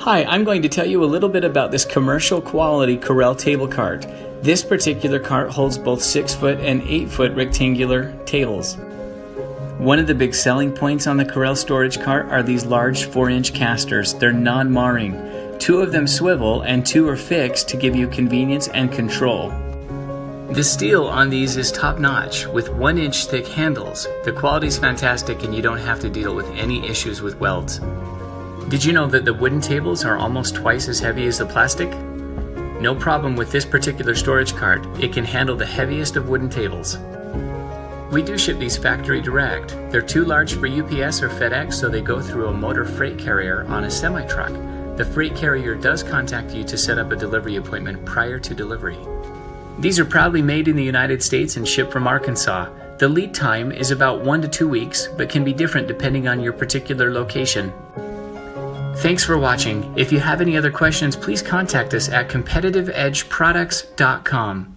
Hi, I'm going to tell you a little bit about this commercial quality Correll table cart. This particular cart holds both 6-foot and 8-foot rectangular tables. One of the big selling points on the Correll storage cart are these large 4-inch casters. They're non-marring. 2 of them swivel and 2 are fixed to give you convenience and control. The steel on these is top-notch with 1-inch thick handles. The quality is fantastic and you don't have to deal with any issues with welds. Did you know that the wooden tables are almost twice as heavy as the plastic? No problem with this particular storage cart. It can handle the heaviest of wooden tables. We do ship these factory direct. They're too large for UPS or FedEx, so they go through a motor freight carrier on a semi-truck. The freight carrier does contact you to set up a delivery appointment prior to delivery. These are proudly made in the United States and shipped from Arkansas. The lead time is about 1 to 2 weeks, but can be different depending on your particular location. Thanks for watching. If you have any other questions, please contact us at competitiveedgeproducts.com.